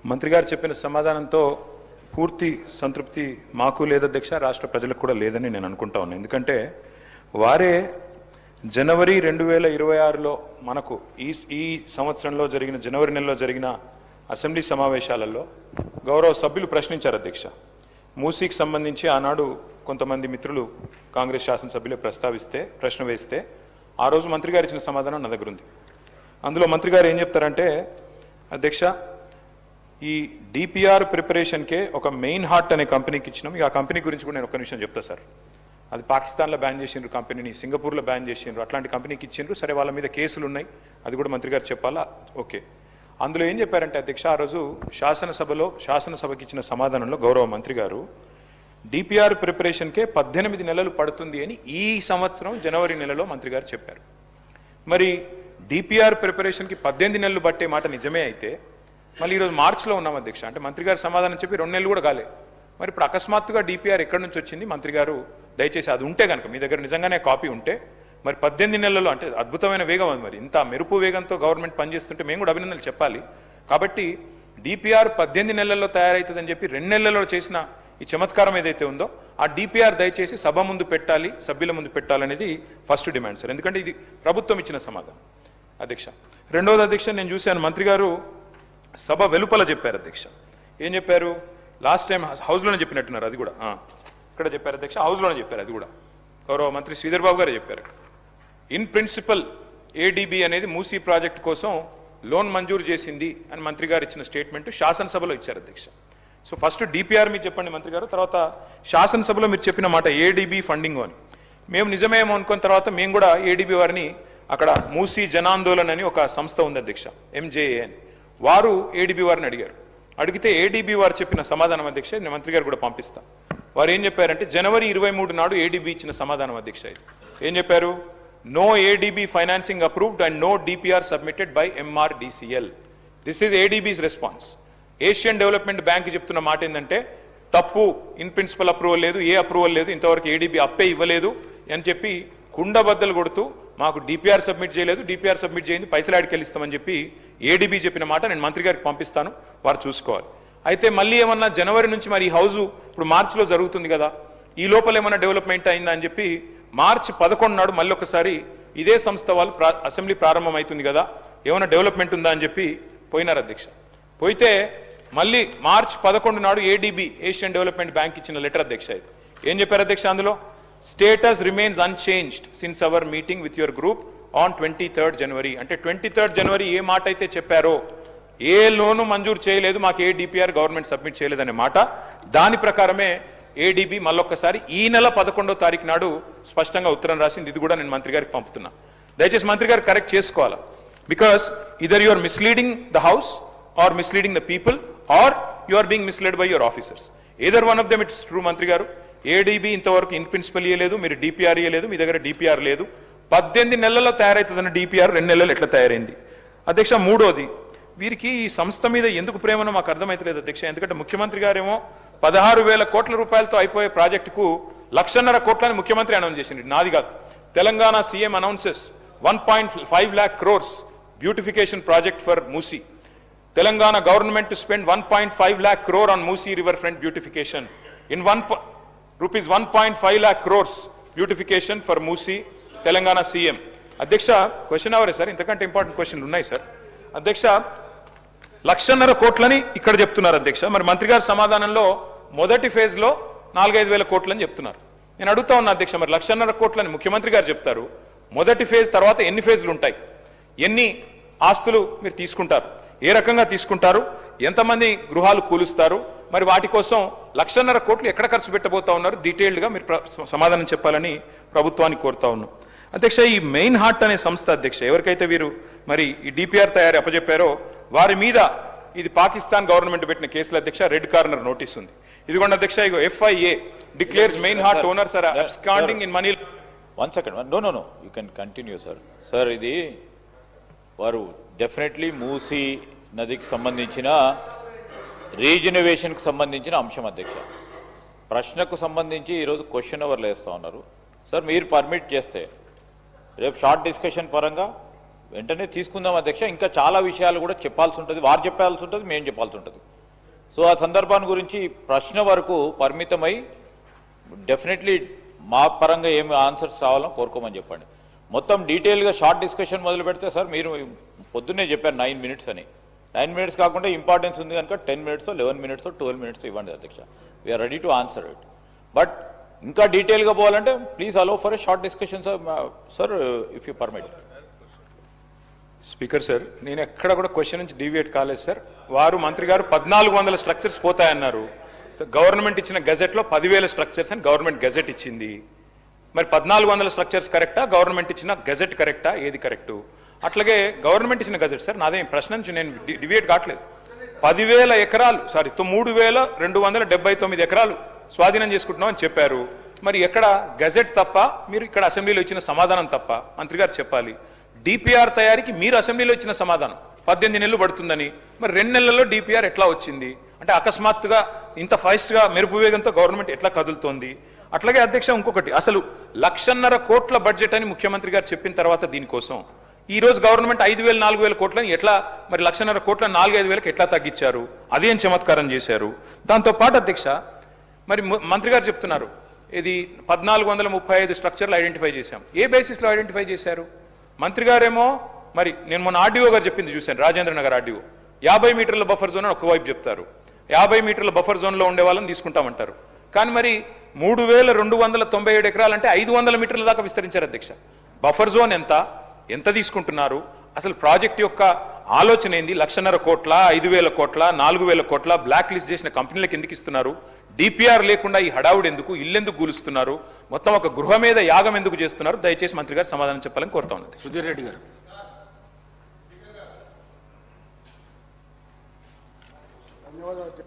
మంత్రి గారు చెప్పిన సమాధానంతో పూర్తి సంతృప్తి మాకు లేదు అధ్యక్ష, రాష్ట్ర ప్రజలకు కూడా లేదని నేను అనుకుంటా ఉన్నాను. ఎందుకంటే వారే జనవరి 2026లో మనకు ఈ సంవత్సరంలో జరిగిన జనవరి నెలలో జరిగిన అసెంబ్లీ సమావేశాలలో గౌరవ సభ్యులు ప్రశ్నించారు అధ్యక్ష. మూసీకి సంబంధించి ఆనాడు కొంతమంది మిత్రులు కాంగ్రెస్ శాసనసభ్యులే ప్రశ్న వేస్తే ఆ రోజు మంత్రి గారు ఇచ్చిన సమాధానం నా దగ్గర ఉంది. అందులో మంత్రి గారు ఏం చెప్తారంటే, అధ్యక్ష ఈ డిపిఆర్ ప్రిపరేషన్కే ఒక మెయిన్ హార్ట్ అనే కంపెనీకి ఇచ్చినాం. ఇక ఆ కంపెనీ గురించి కూడా నేను ఒక్క నిమిషం చెప్తా సార్. అది పాకిస్తాన్లో బ్యాన్ చేసిండ్రు కంపెనీని, సింగపూర్లో బ్యాన్ చేసిండ్రు, అట్లాంటి కంపెనీకి ఇచ్చిండ్రు. సరే వాళ్ళ మీద కేసులు ఉన్నాయి, అది కూడా మంత్రి గారు చెప్పాలా, ఓకే. అందులో ఏం చెప్పారంటే అధ్యక్ష, ఆ రోజు శాసనసభకి ఇచ్చిన సమాధానంలో గౌరవ మంత్రి గారు డిపిఆర్ ప్రిపరేషన్కే 18 నెలలు పడుతుంది అని ఈ సంవత్సరం జనవరి నెలలో మంత్రి గారు చెప్పారు. మరి డిపిఆర్ ప్రిపరేషన్కి 18 నెలలు పట్టే మాట నిజమే అయితే మళ్ళీ ఈరోజు మార్చిలో ఉన్నాం అధ్యక్ష. అంటే మంత్రి గారు సమాధానం చెప్పి 2 నెలలు కూడా కాలే. మరి ఇప్పుడు అకస్మాత్తుగా డిపిఆర్ ఎక్కడి నుంచి వచ్చింది? మంత్రి గారు దయచేసి అది ఉంటే కనుక మీ దగ్గర నిజంగానే కాపీ ఉంటే, మరి 18 నెలల్లో అంటే అద్భుతమైన వేగం ఉంది. మరి ఇంత మెరుపు వేగంతో గవర్నమెంట్ పనిచేస్తుంటే మేము కూడా అభినందనలు చెప్పాలి. కాబట్టి డిపిఆర్ 18 నెలల్లో తయారవుతుందని చెప్పి 2 నెలల్లో చేసిన ఈ చమత్కారం ఏదైతే ఉందో ఆ డిపిఆర్ దయచేసి సభ ముందు పెట్టాలి, సభ్యుల ముందు పెట్టాలనేది ఫస్ట్ డిమాండ్ సార్. ఎందుకంటే ఇది ప్రభుత్వం ఇచ్చిన సమాధానం అధ్యక్ష. రెండవది అధ్యక్ష, నేను చూశాను మంత్రి గారు సభ వెలుపల చెప్పారు అధ్యక్ష. ఏం చెప్పారు? లాస్ట్ టైం హౌస్లోనే చెప్పినట్టున్నారు, అది కూడా ఇక్కడ చెప్పారు అధ్యక్ష, హౌస్లోనే చెప్పారు. అది కూడా గౌరవ మంత్రి శ్రీధర్ బాబు గారే చెప్పారు. ఇన్ ప్రిన్సిపల్ ఏడీబీ అనేది మూసీ ప్రాజెక్ట్ కోసం లోన్ మంజూరు చేసింది అని మంత్రి గారు ఇచ్చిన స్టేట్మెంట్ శాసనసభలో ఇచ్చారు అధ్యక్ష. సో ఫస్ట్ డిపిఆర్ మీరు చెప్పండి మంత్రి గారు, తర్వాత శాసనసభలో మీరు చెప్పిన మాట ఏడీబీ ఫండింగ్ అని మేము నిజమేమో అనుకున్న తర్వాత మేము కూడా ఏడీబీ వారిని అక్కడ మూసీ జనాందోళన్ అని ఒక సంస్థ ఉంది అధ్యక్ష, ఎంజేఏ అని, వారు ఏడీబీ వారిని అడిగారు. అడిగితే ఏడీబీ వారు చెప్పిన సమాధానం అధ్యక్ష నేను మంత్రి గారు కూడా పంపిస్తా. వారు ఏం చెప్పారంటే జనవరి 23 నాడు ఏడీబీ ఇచ్చిన సమాధానం అధ్యక్ష. ఏం చెప్పారు? No ADB financing approved and no DPR submitted by MRDCL. This is ADB's response. Asian Development Bank చెప్తున్న మాట ఏంటంటే తప్పు, ఇన్ ప్రిన్సిపల్ అప్రూవల్ లేదు, ఏ అప్రూవల్ లేదు, ఇంతవరకు ఏడీబీ అప్పే ఇవ్వలేదు అని చెప్పి కుండబద్దలు కొడుతూ మాకు డిపిఆర్ సబ్మిట్ చేయలేదు, డిపిఆర్ సబ్మిట్ చేయింది పైసలు ఆడికెళ్ళిస్తామని చెప్పి ఏడీబీ చెప్పిన మాట నేను మంత్రి గారికి పంపిస్తాను, వారు చూసుకోవాలి. అయితే మళ్ళీ ఏమన్నా జనవరి నుంచి మరి ఈ హౌజు ఇప్పుడు మార్చిలో జరుగుతుంది కదా, ఈ లోపల ఏమన్నా డెవలప్మెంట్ అయిందా అని చెప్పి మార్చి 11 నాడు మళ్ళీ ఒకసారి ఇదే సంస్థ వాళ్ళు అసెంబ్లీ ప్రారంభం అవుతుంది కదా, ఏమైనా డెవలప్మెంట్ ఉందా అని చెప్పి పోయినారు అధ్యక్ష. పోయితే మళ్ళీ మార్చి 11 నాడు ఏడీబీ ఏషియన్ డెవలప్మెంట్ బ్యాంక్ ఇచ్చిన లెటర్ అధ్యక్ష. ఏం చెప్పారు అధ్యక్ష అందులో? Status remains unchanged since our meeting with your group on 23rd జనవరి. అంటే 23rd జనవరి ఏ మాట అయితే చెప్పారో, ఏ లోను మంజూరు చేయలేదు, మాకు ఏ డిపిఆర్ గవర్నమెంట్ సబ్మిట్ చేయలేదనే మాట, దాని ప్రకారమే ఏడీబీ మళ్ళొక్కసారి ఈ నెల 11వ తారీఖు నాడు స్పష్టంగా ఉత్తరం రాసింది. ఇది కూడా నేను మంత్రి గారికి పంపుతున్నా. దయచేసి మంత్రి గారు కరెక్ట్ చేసుకోవాలా. Because either you are misleading the house or misleading the people or you are being misled by your officers. Either one of them it's true మంత్రి గారు. ఏడీబీ ఇంతవరకు ఇన్ ప్రిన్సిపల్ ఇయ్యలేదు, మీరు డిపిఆర్ ఇయ్యలేదు, మీ దగ్గర డిపిఆర్ లేదు. 18 నెలల్లో తయారవుతుందన్న డిపిఆర్ 2 నెలలు ఎట్లా తయారైంది అధ్యక్ష? మూడోది, వీరికి ఈ సంస్థ మీద ఎందుకు ప్రేమనో మాకు అర్థమైతలేదు అధ్యక్ష. ఎందుకంటే ముఖ్యమంత్రి గారేమో 16,000 కోట్ల రూపాయలతో అయిపోయే ప్రాజెక్టుకు 1,50,000 కోట్లని ముఖ్యమంత్రి అనౌన్స్ చేసింది, నాది కాదు. Telangana CM announces 1.5 lakh crores beautification project for Musi. Telangana government to spend 1.5 lakh crore on Musi riverfront beautification. In rupees 1.5 lakh crores beautification for Musi, Telangana CM. Adhyaksha, question avare sir, intakante important question unnai sir. Adhyaksha, 1,50,000 కోట్లని ఇక్కడ చెప్తున్నారు అధ్యక్ష. మరి మంత్రి గారి సమాధానంలో మొదటి phase లో 4-5 కోట్లని చెప్తున్నారు. నేను అడుగుతా ఉన్నా అధ్యక్ష, మరి 1,50,000 కోట్లని ముఖ్యమంత్రి గారు చెప్తారు, మొదటి ఫేజ్ తర్వాత ఎన్ని ఫేజ్లు ఉంటాయి, ఎన్ని ఆస్తులు మీరు తీసుకుంటారు, ఏ రకంగా తీసుకుంటారు, ఎంతమంది గృహాలు కూలుస్తారు, మరి వాటి కోసం 1,50,000 కోట్లు ఎక్కడ ఖర్చు పెట్టబోతా ఉన్నారు, డీటెయిల్డ్గా మీరు సమాధానం చెప్పాలని ప్రభుత్వాన్ని కోరుతా ఉన్నాం అధ్యక్ష. ఈ మెయిన్ హార్ట్ అనే సంస్థ అధ్యక్ష, ఎవరికైతే వీరు మరి ఈ డిపిఆర్ తయారీ అప్పచెప్పారో వారి మీద ఇది పాకిస్తాన్ గవర్నమెంట్ పెట్టిన కేసుల అధ్యక్ష రెడ్ కార్నర్ నోటీస్ ఉంది. ఇదిగోండి అధ్యక్ష, ఇగో FIA declares main heart owners are absconding in money. One second, no you can continue sir. ఇది వారు డెఫినెట్లీ మూసీ నదికి సంబంధించిన రీజనరేషన్కి సంబంధించిన అంశం అధ్యక్ష. ప్రశ్నకు సంబంధించి ఈరోజు క్వశ్చన్ అవర్లు వేస్తూ ఉన్నారు సార్. మీరు పర్మిట్ చేస్తే రేపు షార్ట్ డిస్కషన్ పరంగా వెంటనే తీసుకుందాం అధ్యక్ష. ఇంకా చాలా విషయాలు కూడా చెప్పాల్సి ఉంటుంది, వారు చెప్పాల్సి ఉంటుంది, మేము చెప్పాల్సి ఉంటుంది. సో ఆ సందర్భాన్ని గురించి ప్రశ్న వరకు పరిమితమై డెఫినెట్లీ మా పరంగా ఏమి ఆన్సర్స్ కావాలో కోరుకోమని చెప్పండి. మొత్తం డీటెయిల్గా షార్ట్ డిస్కషన్ మొదలు పెడితే సార్ మీరు పొద్దున్నే చెప్పారు 9 minutes అని. 9 minutes కాకుండా ఇంపార్టెన్స్ ఉంది కనుక 10 minutes 11 minutes 12 minutes ఇవ్వండి అధ్యక్ష. We're ready to answer it. But ఇంకా డీటెయిల్గా పోవాలంటే please allow for a short discussion sir if you permit. Speaker sir, నేను ఎక్కడ కూడా క్వశ్చన్ నుంచి డీవియేట్ కాలేదు సార్. వారు మంత్రి గారు 1400 స్ట్రక్చర్స్ పోతాయన్నారు. గవర్నమెంట్ ఇచ్చిన గెజెట్లో 10,000 స్ట్రక్చర్స్ అని గవర్నమెంట్ గెజెట్ ఇచ్చింది. మరి 1400 స్ట్రక్చర్స్ కరెక్టా, గవర్నమెంట్ ఇచ్చిన గెజెట్ కరెక్టా, ఏది కరెక్టు? అట్లాగే గవర్నమెంట్ ఇచ్చిన గెజెట్ సార్, నాదేం ప్రశ్న నుంచి నేను డివియేట్ కావట్లేదు. 10,000 ఎకరాలు 3,279 ఎకరాలు స్వాధీనం చేసుకుంటున్నాం అని చెప్పారు. మరి ఎక్కడ గెజెట్ తప్ప, మీరు ఇక్కడ అసెంబ్లీలో ఇచ్చిన సమాధానం తప్ప మంత్రి గారు చెప్పాలి. డిపిఆర్ తయారీకి మీరు అసెంబ్లీలో ఇచ్చిన సమాధానం 18 నెలలు పడుతుందని, మరి 2 నెలల్లో డిపిఆర్ ఎట్లా వచ్చింది? అంటే అకస్మాత్తుగా ఇంత ఫాస్ట్గా మెరుపు వేగంతో గవర్నమెంట్ ఎట్లా కదులుతోంది? అట్లాగే అధ్యక్ష, ఇంకొకటి, అసలు 1,50,000 కోట్ల బడ్జెట్ అని ముఖ్యమంత్రి గారు చెప్పిన తర్వాత దీనికోసం ఈ రోజు గవర్నమెంట్ 5,000 4,000 కోట్లని ఎట్లా, మరి 1,50,000 కోట్ల 4-5 ఎట్లా తగ్గించారు? అదేం చమత్కారం చేశారు? దాంతోపాటు అధ్యక్ష, మరి మంత్రి గారు చెప్తున్నారు ఇది 1,435 స్ట్రక్చర్లు ఐడెంటిఫై చేశాం. ఏ బేసిస్లో ఐడెంటిఫై చేశారు? మంత్రి గారేమో, మరి నేను మొన్న ఆర్డీఓ గారు చెప్పింది చూశాను, రాజేంద్ర నగర్ ఆర్డీఓ, 50 మీటర్ల బఫర్ జోన్ అని ఒకవైపు చెప్తారు, 50 మీటర్ల బఫర్ జోన్లో ఉండే వాళ్ళని తీసుకుంటామంటారు. కానీ మరి 3,297 ఎకరాలు అంటే 500 మీటర్ల దాకా విస్తరించారు అధ్యక్ష. బఫర్ జోన్ ఎంత తీసుకుంటున్నారు? అసలు ప్రాజెక్ట్ యొక్క ఆలోచన ఏంది? 1,50,000 కోట్ల, 5,000 కోట్ల, 4,000 కోట్ల బ్లాక్ లిస్ట్ చేసిన కంపెనీలకు ఎందుకు ఇస్తున్నారు? డిపిఆర్ లేకుండా ఈ హడావుడు ఎందుకు? ఇల్లెందుకు కూలుస్తున్నారు? మొత్తం ఒక గృహ మీద యాగం ఎందుకు చేస్తున్నారు? దయచేసి మంత్రి గారు సమాధానం చెప్పాలని కోరుతా ఉన్నది. సుధీర్ రెడ్డి గారు. ధన్యవాదాలు.